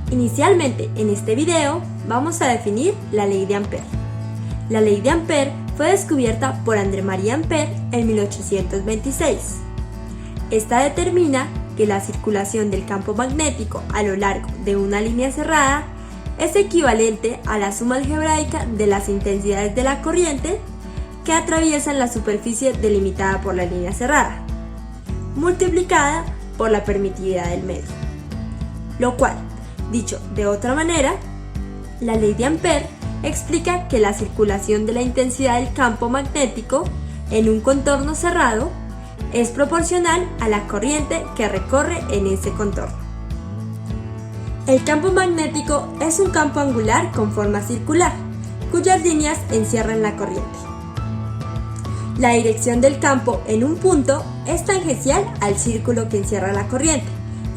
Inicialmente, en este video, vamos a definir la ley de Ampère. La ley de Ampère fue descubierta por André-Marie Ampère en 1826. Esta determina que la circulación del campo magnético a lo largo de una línea cerrada es equivalente a la suma algebraica de las intensidades de la corriente que atraviesan la superficie delimitada por la línea cerrada, multiplicada por la permitividad del medio. Lo cual, dicho de otra manera, la ley de Ampère explica que la circulación de la intensidad del campo magnético en un contorno cerrado es proporcional a la corriente que recorre en ese contorno. El campo magnético es un campo angular con forma circular, cuyas líneas encierran la corriente. La dirección del campo en un punto es tangencial al círculo que encierra la corriente,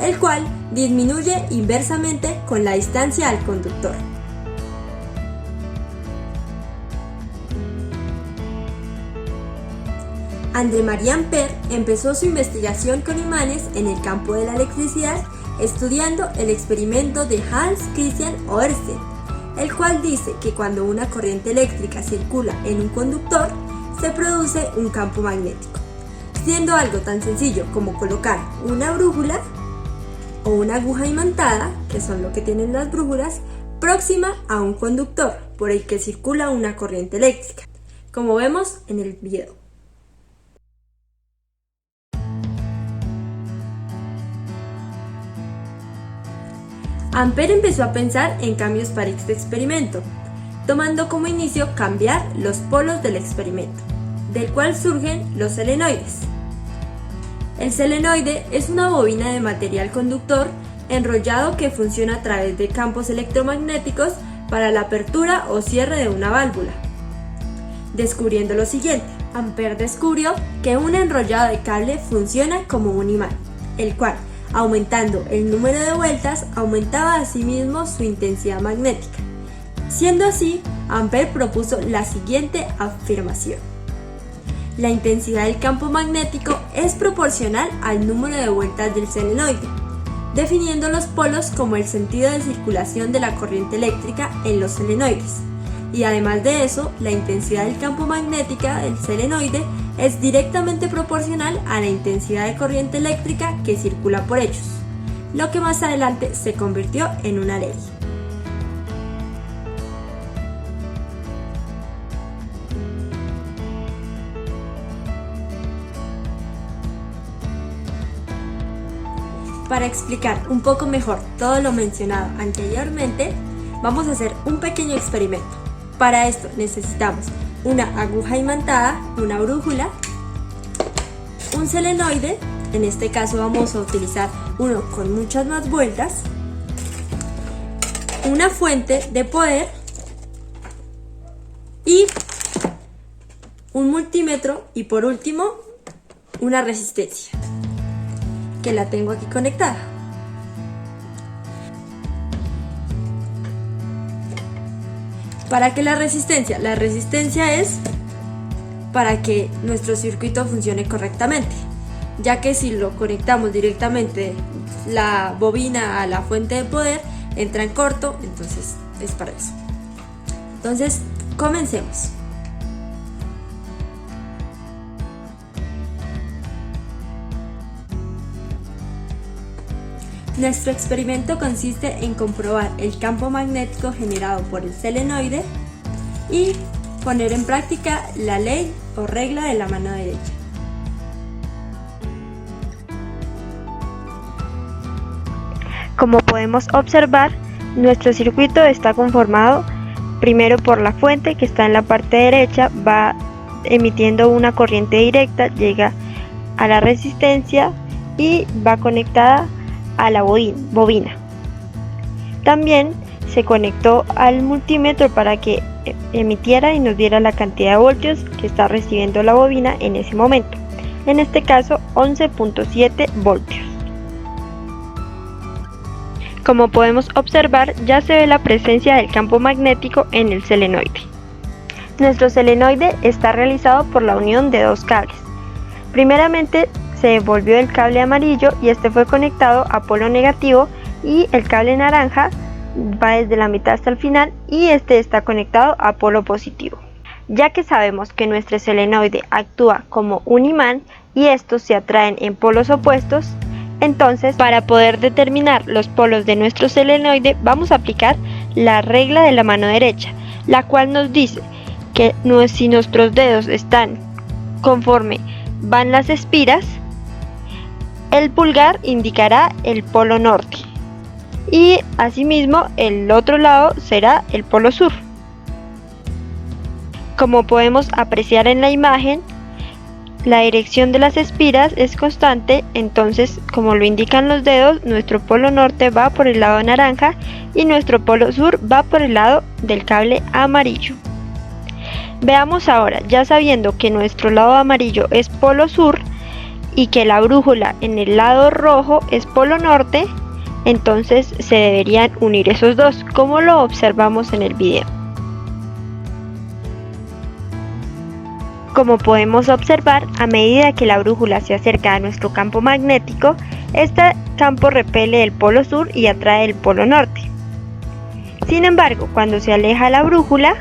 el cual disminuye inversamente con la distancia al conductor. André-Marie Ampère empezó su investigación con imanes en el campo de la electricidad estudiando el experimento de Hans Christian Ørsted, el cual dice que cuando una corriente eléctrica circula en un conductor, se produce un campo magnético, siendo algo tan sencillo como colocar una brújula o una aguja imantada, que son lo que tienen las brújulas, próxima a un conductor por el que circula una corriente eléctrica, como vemos en el video. Ampère empezó a pensar en cambios para este experimento, tomando como inicio cambiar los polos del experimento, del cual surgen los selenoides. El selenoide es una bobina de material conductor enrollado que funciona a través de campos electromagnéticos para la apertura o cierre de una válvula. Descubriendo lo siguiente, Ampère descubrió que un enrollado de cable funciona como un imán, el cual, aumentando el número de vueltas, aumentaba asimismo su intensidad magnética. Siendo así, Ampère propuso la siguiente afirmación: la intensidad del campo magnético es proporcional al número de vueltas del selenoide, definiendo los polos como el sentido de circulación de la corriente eléctrica en los selenoides. Y además de eso, la intensidad del campo magnética del selenoide es directamente proporcional a la intensidad de corriente eléctrica que circula por ellos, lo que más adelante se convirtió en una ley. Para explicar un poco mejor todo lo mencionado anteriormente, vamos a hacer un pequeño experimento. Para esto necesitamos una aguja imantada, una brújula, un selenoide, en este caso vamos a utilizar uno con muchas más vueltas, una fuente de poder y un multímetro y por último una resistencia, que la tengo aquí conectada. ¿Para qué la resistencia? La resistencia es para que nuestro circuito funcione correctamente, ya que si lo conectamos directamente la bobina a la fuente de poder, entra en corto, entonces es para eso. Entonces, comencemos. Nuestro experimento consiste en comprobar el campo magnético generado por el selenoide y poner en práctica la ley o regla de la mano derecha. Como podemos observar, nuestro circuito está conformado primero por la fuente que está en la parte derecha, va emitiendo una corriente directa, llega a la resistencia y va conectada a la bobina. También se conectó al multímetro para que emitiera y nos diera la cantidad de voltios que está recibiendo la bobina en ese momento, en este caso 11.7 voltios. Como podemos observar, ya se ve la presencia del campo magnético en el selenoide. Nuestro selenoide está realizado por la unión de dos cables. Primeramente se devolvió el cable amarillo y este fue conectado a polo negativo y el cable naranja va desde la mitad hasta el final y este está conectado a polo positivo. Ya que sabemos que nuestro solenoide actúa como un imán y estos se atraen en polos opuestos, entonces para poder determinar los polos de nuestro solenoide vamos a aplicar la regla de la mano derecha, la cual nos dice que si nuestros dedos están conforme van las espiras, el pulgar indicará el polo norte y asimismo el otro lado será el polo sur. Como podemos apreciar en la imagen, la dirección de las espiras es constante, entonces como lo indican los dedos, nuestro polo norte va por el lado naranja y nuestro polo sur va por el lado del cable amarillo. Veamos ahora, ya sabiendo que nuestro lado amarillo es polo sur y que la brújula en el lado rojo es polo norte, entonces se deberían unir esos dos, como lo observamos en el video. Como podemos observar, a medida que la brújula se acerca a nuestro campo magnético, este campo repele el polo sur y atrae el polo norte. Sin embargo, cuando se aleja la brújula,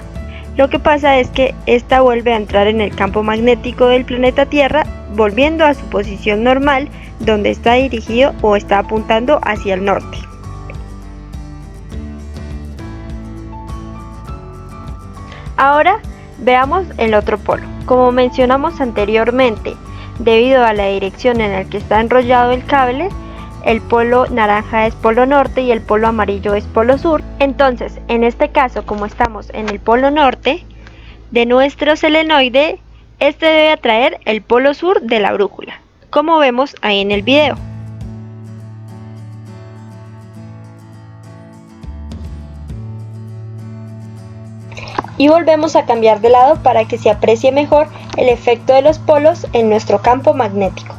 lo que pasa es que esta vuelve a entrar en el campo magnético del planeta Tierra, volviendo a su posición normal, donde está dirigido o está apuntando hacia el norte. Ahora veamos el otro polo. Como mencionamos anteriormente, debido a la dirección en la que está enrollado el cable, el polo naranja es polo norte y el polo amarillo es polo sur. Entonces, en este caso, como estamos en el polo norte de nuestro solenoide, este debe atraer el polo sur de la brújula, como vemos ahí en el video. Y volvemos a cambiar de lado para que se aprecie mejor el efecto de los polos en nuestro campo magnético.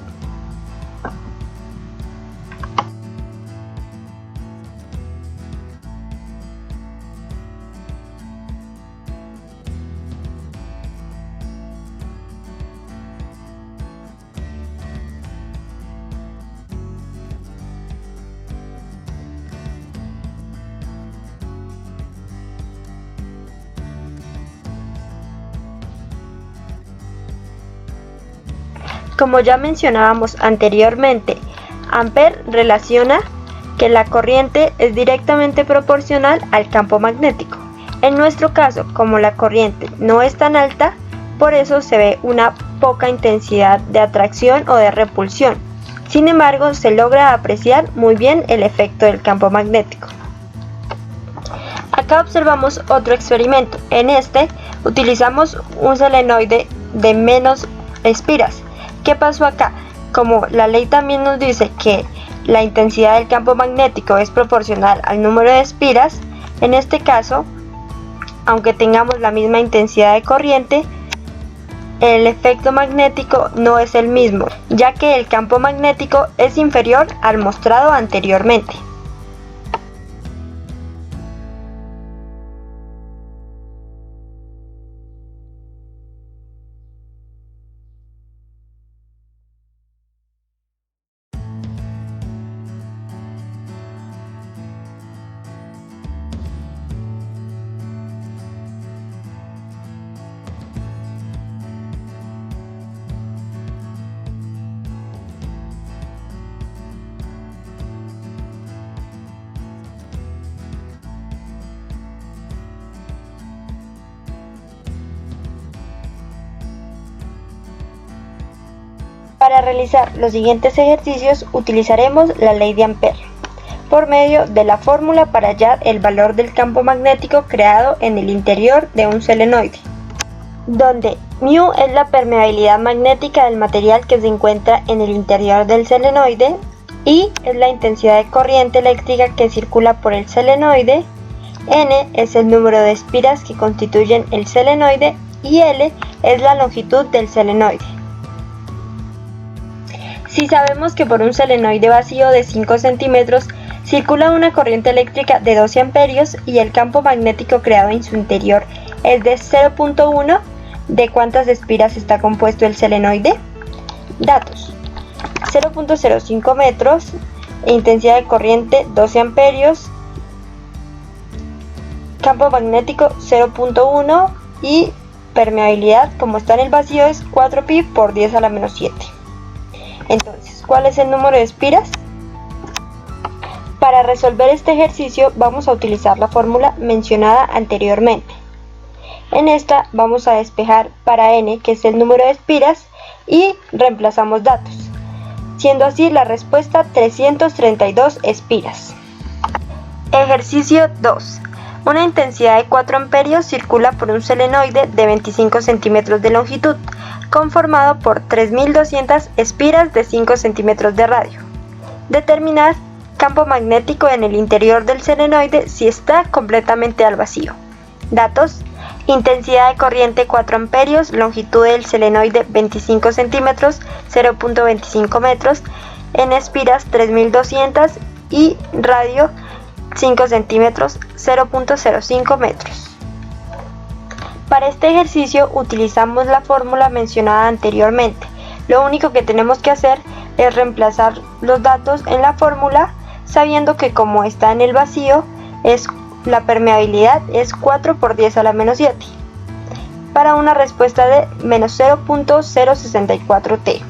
Como ya mencionábamos anteriormente, Ampère relaciona que la corriente es directamente proporcional al campo magnético. En nuestro caso, como la corriente no es tan alta, por eso se ve una poca intensidad de atracción o de repulsión. Sin embargo, se logra apreciar muy bien el efecto del campo magnético. Acá observamos otro experimento. En este utilizamos un solenoide de menos espiras. ¿Qué pasó acá? Como la ley también nos dice que la intensidad del campo magnético es proporcional al número de espiras, en este caso, aunque tengamos la misma intensidad de corriente, el efecto magnético no es el mismo, ya que el campo magnético es inferior al mostrado anteriormente. Para realizar los siguientes ejercicios utilizaremos la ley de Ampère, por medio de la fórmula para hallar el valor del campo magnético creado en el interior de un solenoide, donde μ es la permeabilidad magnética del material que se encuentra en el interior del solenoide, I es la intensidad de corriente eléctrica que circula por el solenoide, N es el número de espiras que constituyen el solenoide y L es la longitud del solenoide. Si sabemos que por un solenoide vacío de 5 centímetros circula una corriente eléctrica de 12 amperios y el campo magnético creado en su interior es de 0.1, ¿de cuántas espiras está compuesto el solenoide? Datos: 0.05 metros intensidad de corriente 12 amperios, campo magnético 0.1 y permeabilidad, como está en el vacío, es 4pi por 10 a la menos 7. Entonces, ¿cuál es el número de espiras? Para resolver este ejercicio vamos a utilizar la fórmula mencionada anteriormente. En esta vamos a despejar para n, que es el número de espiras, y reemplazamos datos, siendo así la respuesta 332 espiras. Ejercicio 2. Una intensidad de 4 amperios circula por un solenoide de 25 centímetros de longitud, conformado por 3200 espiras de 5 centímetros de radio. Determinar campo magnético en el interior del solenoide si está completamente al vacío. Datos: intensidad de corriente 4 amperios, longitud del solenoide 25 centímetros, 0.25 metros, en espiras 3200 y radio 5 centímetros, 0.05 metros. Para este ejercicio utilizamos la fórmula mencionada anteriormente. Lo único que tenemos que hacer es reemplazar los datos en la fórmula, sabiendo que como está en el vacío, la permeabilidad es 4 por 10 a la menos 7, para una respuesta de menos 0.064 T.